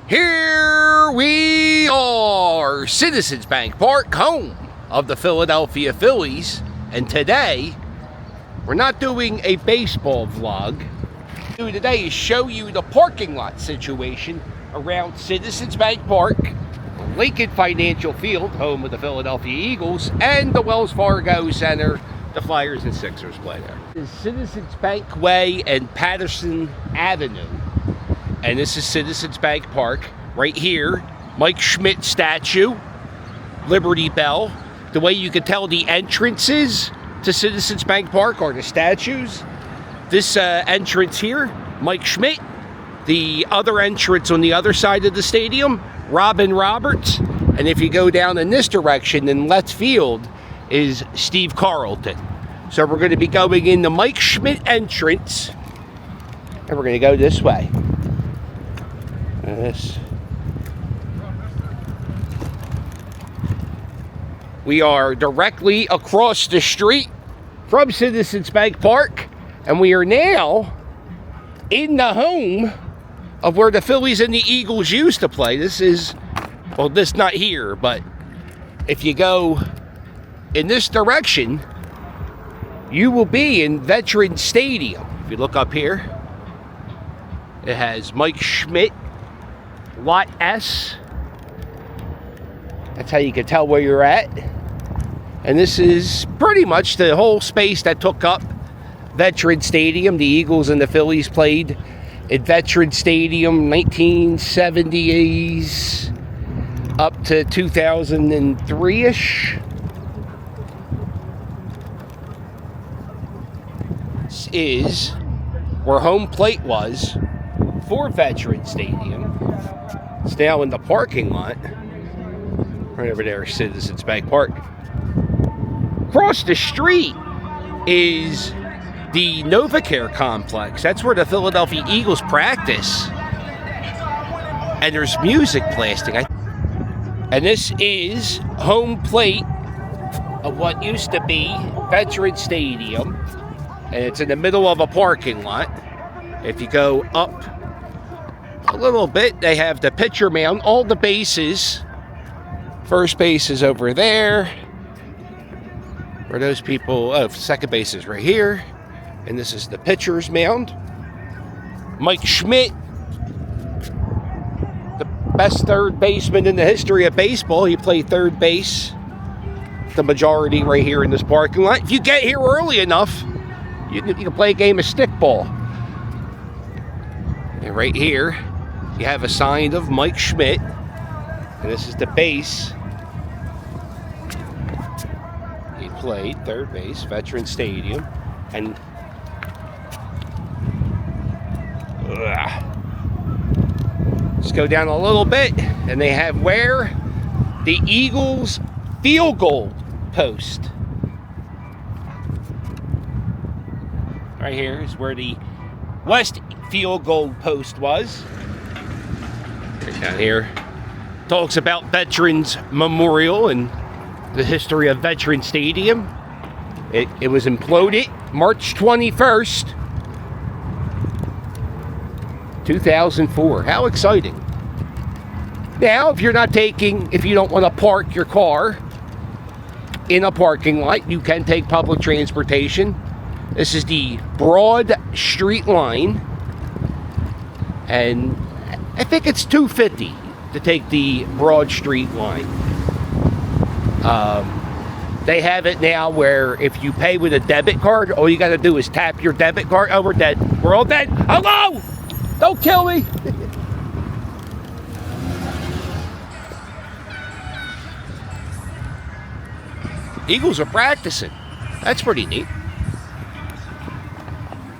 Here we are, Citizens Bank Park, home of the Philadelphia Phillies. And today, we're not doing a baseball vlog. What we're doing today is show you the parking lot situation around Citizens Bank Park, Lincoln Financial Field, home of the Philadelphia Eagles, and the Wells Fargo Center, the Flyers and Sixers play there. This is Citizens Bank Way and Patterson Avenue. And this is Citizens Bank Park. Right here, Mike Schmidt statue, Liberty Bell. The way you can tell the entrances to Citizens Bank Park are the statues. This entrance here, Mike Schmidt. The other entrance on the other side of the stadium, Robin Roberts. And if you go down in this direction in left field is Steve Carlton. So we're going to be going in the Mike Schmidt entrance, and we're going to go this way. We are directly across the street from Citizens Bank Park, and we are now in the home of where the Phillies and the Eagles used to play. This is, well, this not here, but if you go in this direction, you will be in Veterans Stadium. If you look up here, it has Mike Schmidt, Lot S. That's how you can tell where you're at. And this is pretty much the whole space that took up Veterans Stadium. The Eagles and the Phillies played at Veterans Stadium 1970s up to 2003-ish. This is where home plate was for Veterans Stadium. It's now in the parking lot. Right over there, Citizens Bank Park. Across the street is the NovaCare complex. That's where the Philadelphia Eagles practice. And there's music blasting. And this is home plate of what used to be Veterans Stadium. And it's in the middle of a parking lot. If you go up a little bit, they have the pitcher mound, all the bases. First base is over there. Where those people, second base is right here. And this is the pitcher's mound. Mike Schmidt, the best third baseman in the history of baseball. He played third base the majority right here in this parking lot. If you get here early enough, you can play a game of stickball. And right here, you have a sign of Mike Schmidt. And this is the base. He played third base, Veterans Stadium. And let's go down a little bit. And they have where the Eagles field goal post. Right here is where the West field goal post was. Right down here talks about Veterans Memorial and the history of Veterans Stadium. It was imploded March 21st, 2004. How exciting. Now, if you don't want to park your car in a parking lot, you can take public transportation. This is the Broad Street line, and I think it's $2.50 to take the Broad Street line. They have it now where if you pay with a debit card, all you got to do is tap your debit card. Oh, we're dead. We're all dead. Hello! Don't kill me! Eagles are practicing. That's pretty neat.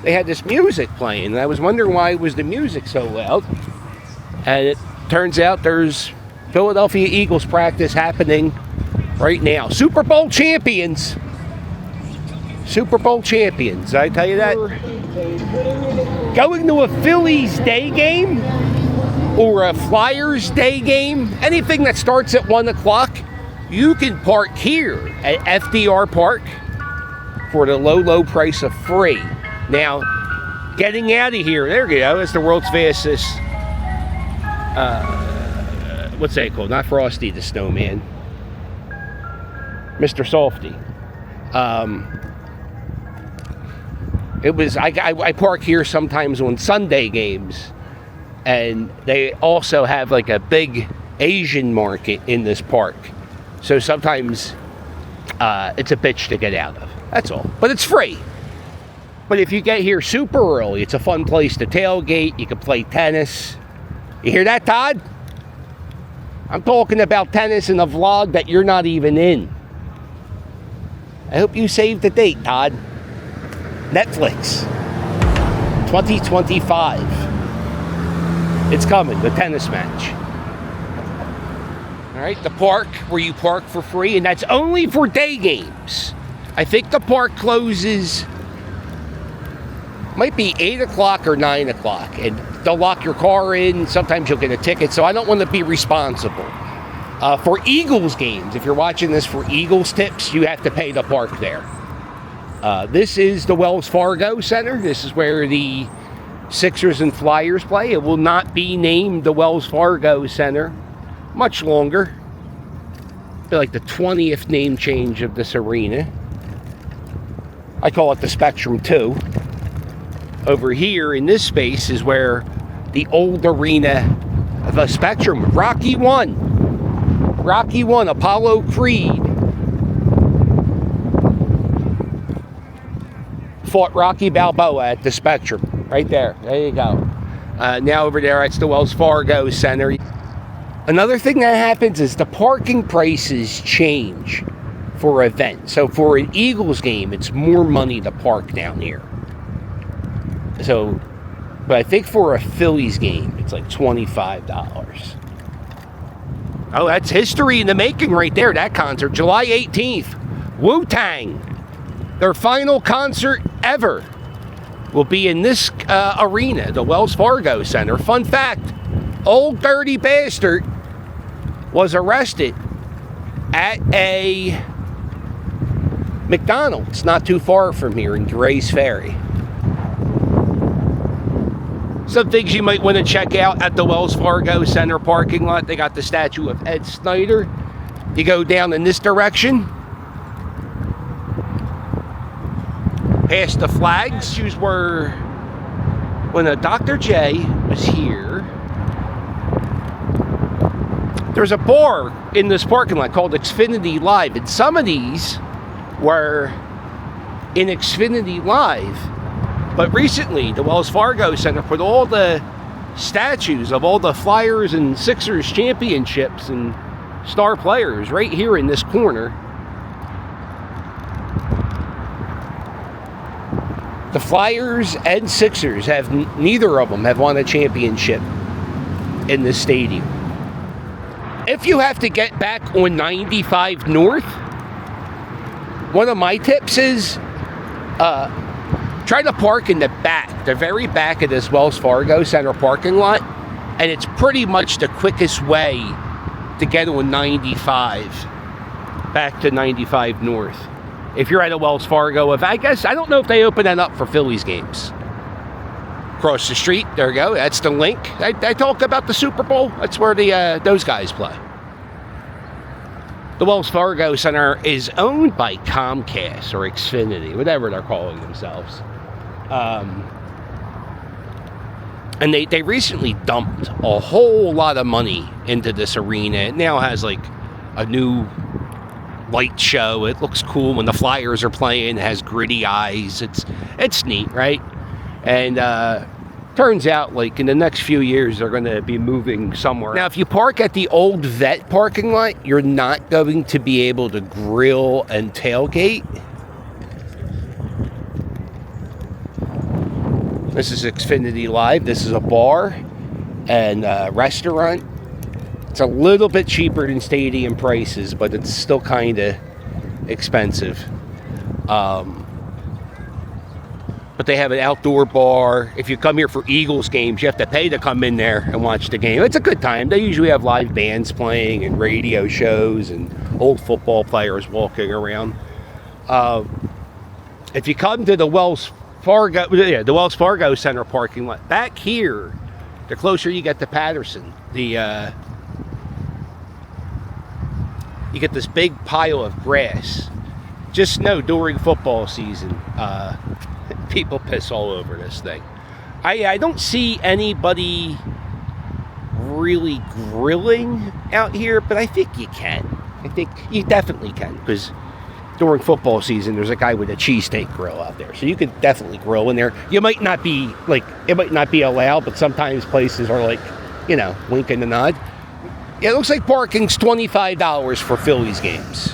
They had this music playing, and I was wondering why was the music so loud. And it turns out there's Philadelphia Eagles practice happening right now. Super Bowl champions. Super Bowl champions, I tell you that. Going to a Phillies day game or a Flyers day game, anything that starts at 1 o'clock, you can park here at FDR Park for the low, low price of free. Now, getting out of here, there you go, it's the world's fastest what's that called? Not Frosty the Snowman. Mr. Softy. I park here sometimes on Sunday games, and they also have like a big Asian market in this park. So sometimes it's a bitch to get out of. That's all. But it's free. But if you get here super early, it's a fun place to tailgate. You can play tennis. You hear that, Todd? I'm talking about tennis in a vlog that you're not even in. I hope you saved the date, Todd. Netflix. 2025. It's coming, the tennis match. All right, the park where you park for free, and that's only for day games. I think the park closes, might be 8 o'clock or 9 o'clock, and they'll lock your car in. Sometimes you'll get a ticket, so I don't want to be responsible. For Eagles games, if you're watching this for Eagles tips, you have to pay the park there. This is the Wells Fargo Center. This is where the Sixers and Flyers play. It will not be named the Wells Fargo Center much longer. It'll be like the 20th name change of this arena. I call it the Spectrum 2. Over here in this space is where the old arena, the Spectrum, Rocky 1, Apollo Creed fought Rocky Balboa at the Spectrum. Right there. There you go. Now over there, it's the Wells Fargo Center. Another thing that happens is the parking prices change for events. So for an Eagles game, it's more money to park down here. So, but I think for a Phillies game, it's like $25. Oh, that's history in the making right there, that concert. July 18th, Wu-Tang. Their final concert ever will be in this arena, the Wells Fargo Center. Fun fact, Old Dirty Bastard was arrested at a McDonald's not too far from here in Gray's Ferry. Some things you might want to check out at the Wells Fargo Center parking lot. They got the statue of Ed Snyder. You go down in this direction, past the flags. These were when Dr. J was here. There's a bar in this parking lot called Xfinity Live, and some of these were in Xfinity Live. But recently, the Wells Fargo Center put all the statues of all the Flyers and Sixers championships and star players right here in this corner. The Flyers and Sixers have, neither of them have won a championship in this stadium. If you have to get back on 95 North, one of my tips is try to park in the back, the very back of this Wells Fargo Center parking lot, and it's pretty much the quickest way to get on 95 back to 95 North. If you're at a Wells Fargo, I don't know if they open that up for Phillies games. Across the street, there you go, that's the link. I talk about the Super Bowl, that's where those guys play. The Wells Fargo Center is owned by Comcast or Xfinity, whatever they're calling themselves. And they recently dumped a whole lot of money into this arena. It now has like a new light show. It looks cool when the Flyers are playing. It has gritty eyes. It's neat, right? And turns out like in the next few years they're going to be moving somewhere. Now if you park at the old vet parking lot, you're not going to be able to grill and tailgate. This is Xfinity Live. This is a bar and restaurant. It's a little bit cheaper than stadium prices, but it's still kind of expensive. But they have an outdoor bar. If you come here for Eagles games, you have to pay to come in there and watch the game. It's a good time. They usually have live bands playing and radio shows and old football players walking around. If you come to the Wells Fargo Center parking lot, back here the closer you get to Patterson, you get this big pile of grass. Just know during football season, people piss all over this thing. I don't see anybody really grilling out here, but I think you can. I think you definitely can, because during football season, there's a guy with a cheesesteak grill out there, so you could definitely grill in there. You might not be it might not be allowed, but sometimes places are like, winking the nod. Yeah, it looks like parking's $25 for Phillies games.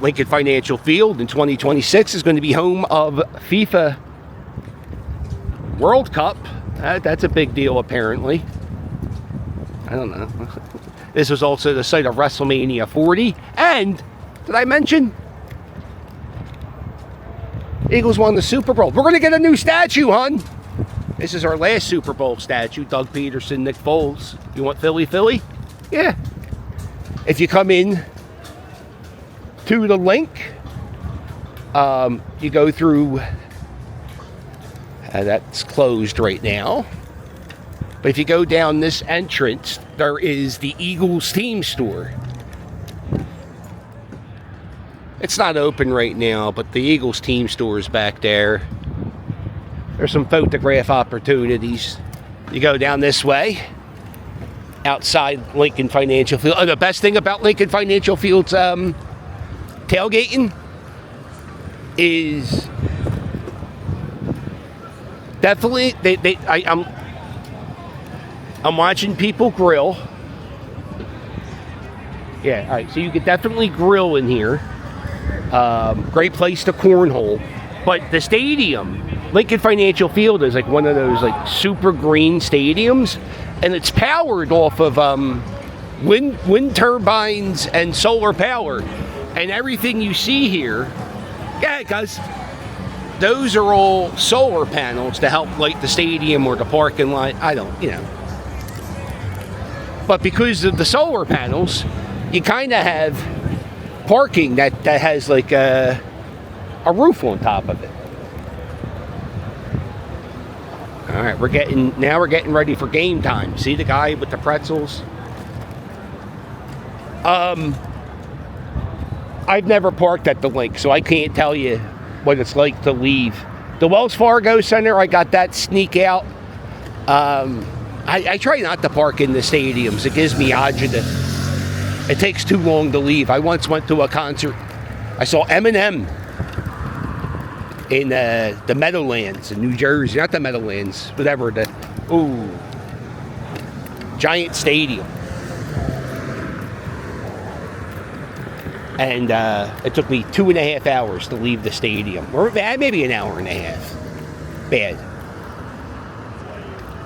Lincoln Financial Field in 2026 is going to be home of FIFA World Cup. That's a big deal, apparently. I don't know. This was also the site of WrestleMania 40. And, did I mention? Eagles won the Super Bowl. We're going to get a new statue, hon. This is our last Super Bowl statue. Doug Peterson, Nick Foles. You want Philly? Yeah. If you come in to the link, you go through, that's closed right now, but if you go down this entrance, there is the Eagles team store. It's not open right now, but the Eagles team store is back there. There's some photograph opportunities. You go down this way, outside Lincoln Financial Field. Oh, the best thing about Lincoln Financial Field's tailgating is definitely I'm watching people grill. Yeah, all right. So you could definitely grill in here. Great place to cornhole. But the stadium, Lincoln Financial Field, is like one of those like super green stadiums, and it's powered off of wind turbines and solar power. And everything you see here, yeah, guys, those are all solar panels to help light the stadium or the parking lot. I don't. But because of the solar panels, you kind of have parking that has like a roof on top of it. All right, we're getting ready for game time. See the guy with the pretzels? I've never parked at the link, so I can't tell you what it's like to leave. The Wells Fargo Center, I got that sneak out. I try not to park in the stadiums. It gives me agita. It takes too long to leave. I once went to a concert. I saw Eminem in the Meadowlands in New Jersey. Not the Meadowlands, whatever. Giant Stadium. And it took me 2.5 hours to leave the stadium. Or maybe an hour and a half. Bad.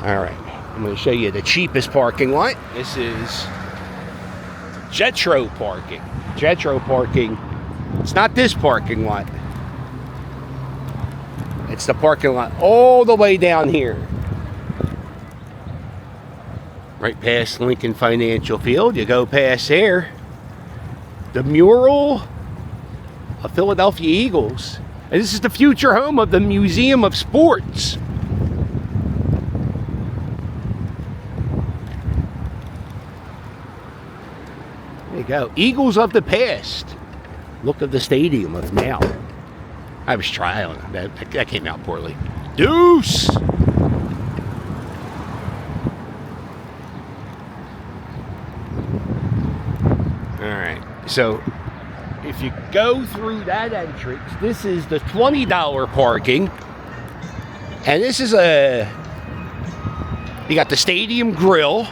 All right. I'm going to show you the cheapest parking lot. This is Jetro parking. Jetro parking. It's not this parking lot. It's the parking lot all the way down here. Right past Lincoln Financial Field. You go past there. The mural of Philadelphia Eagles. And this is the future home of the Museum of Sports. There you go. Eagles of the past. Look at the stadium of now. I was trying. That came out poorly. Deuce! Alright. So, if you go through that entrance, this is the $20 parking. And this is you got the Stadium Grill.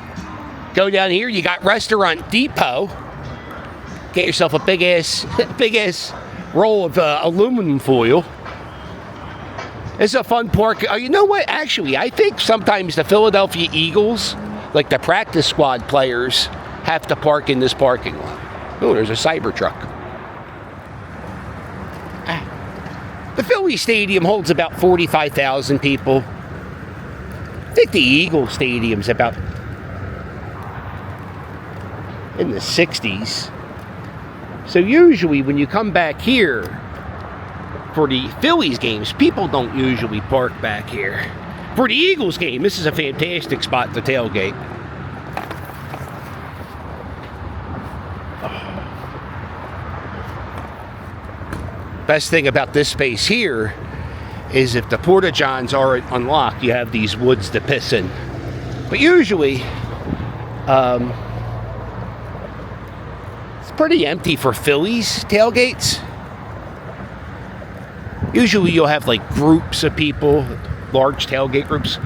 Go down here, you got Restaurant Depot. Get yourself a big ass roll of aluminum foil. It's a fun park. You know what? Actually, I think sometimes the Philadelphia Eagles, like the practice squad players, have to park in this parking lot. Oh, there's a Cybertruck. The Philly Stadium holds about 45,000 people. I think the Eagles Stadium's about in the 60s. So usually when you come back here for the Phillies games, people don't usually park back here. For the Eagles game, this is a fantastic spot to tailgate. Best thing about this space here is if the porta-johns aren't unlocked, you have these woods to piss in. But usually, it's pretty empty for Phillies tailgates. Usually you'll have like groups of people, large tailgate groups,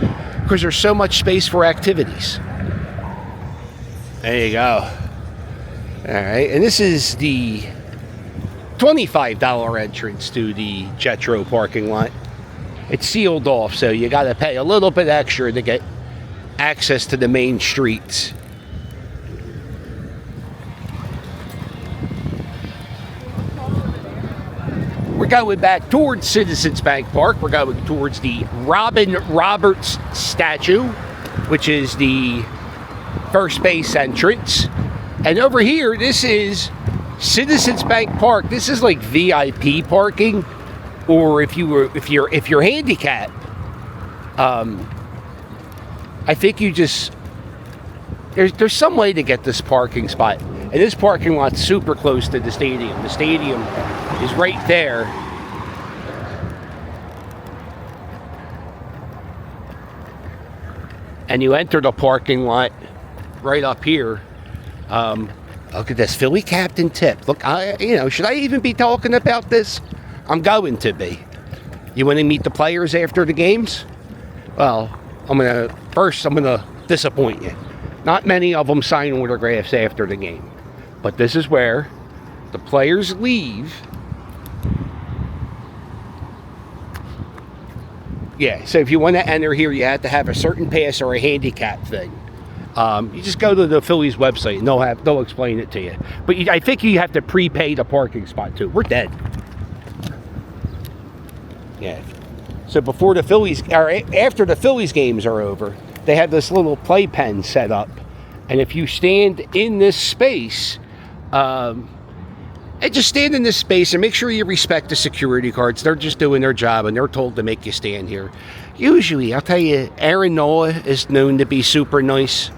because there's so much space for activities. There you go. All right, and this is the $25 entrance to the Jetro parking lot. It's sealed off, so you got to pay a little bit extra to get access to the main streets. We're going back towards Citizens Bank Park. We're going towards the Robin Roberts statue, which is the first base entrance. And over here, this is Citizens Bank Park. This is like VIP parking, or if you're handicapped, I think you just there's some way to get this parking spot. And this parking lot's super close to the stadium. The stadium is right there. And you enter the parking lot right up here. Look at this, Philly captain tip. Look, should I even be talking about this? I'm going to be. You want to meet the players after the games? Well, I'm gonna disappoint you. Not many of them sign autographs after the game, but this is where the players leave. Yeah, so if you want to enter here, you have to have a certain pass or a handicap thing. You just go to the Phillies website and they'll explain it to you. But I think you have to prepay the parking spot too. We're dead. Yeah. So before the Phillies, or after the Phillies games are over, they have this little playpen set up, and if you stand in this space, and just stand in this space and make sure you respect the security guards. They're just doing their job, and they're told to make you stand here. Usually, I'll tell you, Aaron Noah is known to be super nice.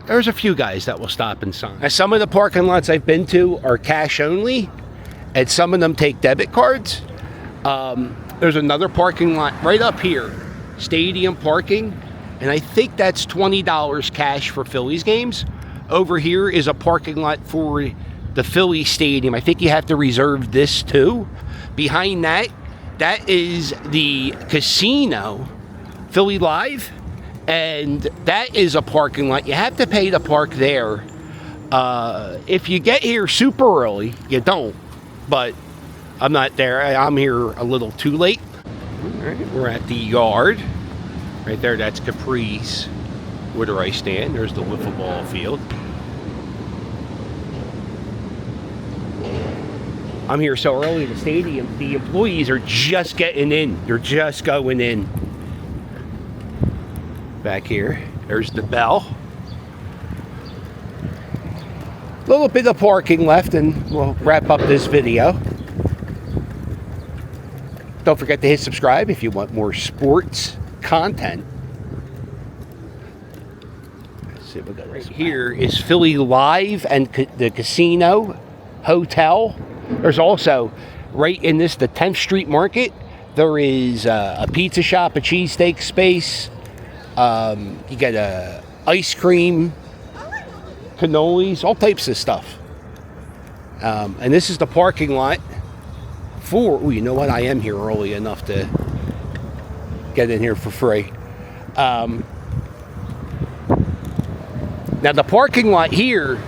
There's a few guys that will stop and sign. Now, some of the parking lots I've been to are cash only, and some of them take debit cards. There's another parking lot right up here, stadium parking, and I think that's $20 cash for Phillies games. Over here is a parking lot for the Philly stadium. I think you have to reserve this too. Behind that is the casino, Philly Live, and that is a parking lot. You have to pay to park there. If you get here super early, you don't, but I'm not there. I'm here a little too late. All right, we're at the yard. Right there, that's Capri's. Where do I stand? There's the wiffle ball field. I'm here so early in the stadium, the employees are just getting in. They're just going in. Back here, there's the bell. A little bit of parking left, and we'll wrap up this video. Don't forget to hit subscribe if you want more sports content. Let's see what we got right here is Philly Live and the casino, hotel. There's also, right in this, the 10th Street Market, there is a pizza shop, a cheesesteak space. You get a ice cream, cannolis, all types of stuff. And this is the parking lot for, you know what, I am here early enough to get in here for free. Now the parking lot here,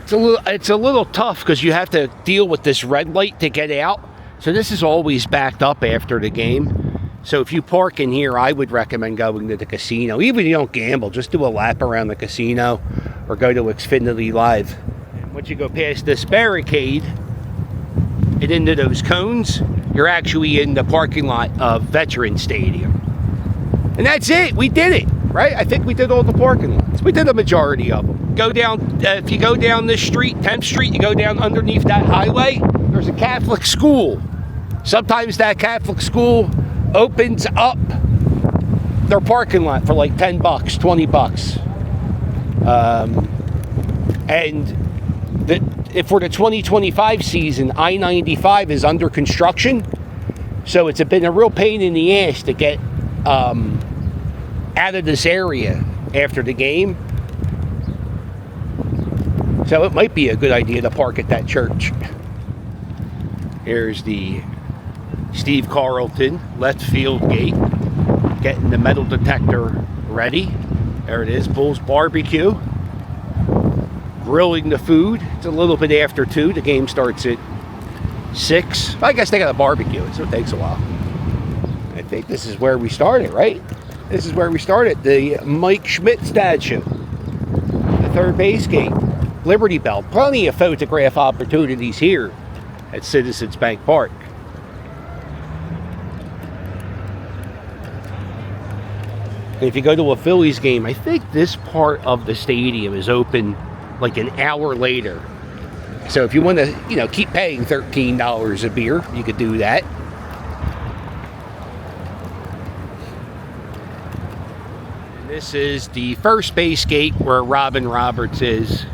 it's a little tough because you have to deal with this red light to get out. So this is always backed up after the game. So if you park in here, I would recommend going to the casino. Even if you don't gamble, just do a lap around the casino or go to Xfinity Live. Once you go past this barricade and into those cones, you're actually in the parking lot of Veterans Stadium. And that's it. We did it, right? I think we did all the parking lots. We did a majority of them. go down, if you go down this street, 10th Street, you go down underneath that highway, there's a Catholic school. Sometimes that Catholic school opens up their parking lot for like 10 bucks, 20 bucks. And for the 2025 season, I-95 is under construction. So it's been a real pain in the ass to get out of this area after the game. So it might be a good idea to park at that church. Here's the Steve Carlton left field gate, getting the metal detector ready. There it is, Bull's Barbecue. Grilling the food. It's a little bit after 2. The game starts at 6. I guess they got a barbecue, so it takes a while. I think this is where we started, right? This is where we started. The Mike Schmidt statue. The third base gate. Liberty Bell. Plenty of photograph opportunities here at Citizens Bank Park. If you go to a Phillies game, I think this part of the stadium is open like an hour later. So if you want to, keep paying $13 a beer, you could do that. And this is the first base gate where Robin Roberts is.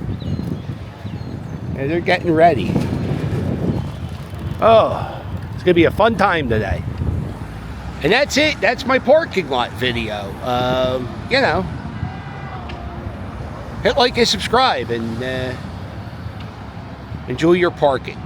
And they're getting ready. Oh, it's going to be a fun time today. And that's it. That's my parking lot video. Hit like and subscribe and enjoy your parking.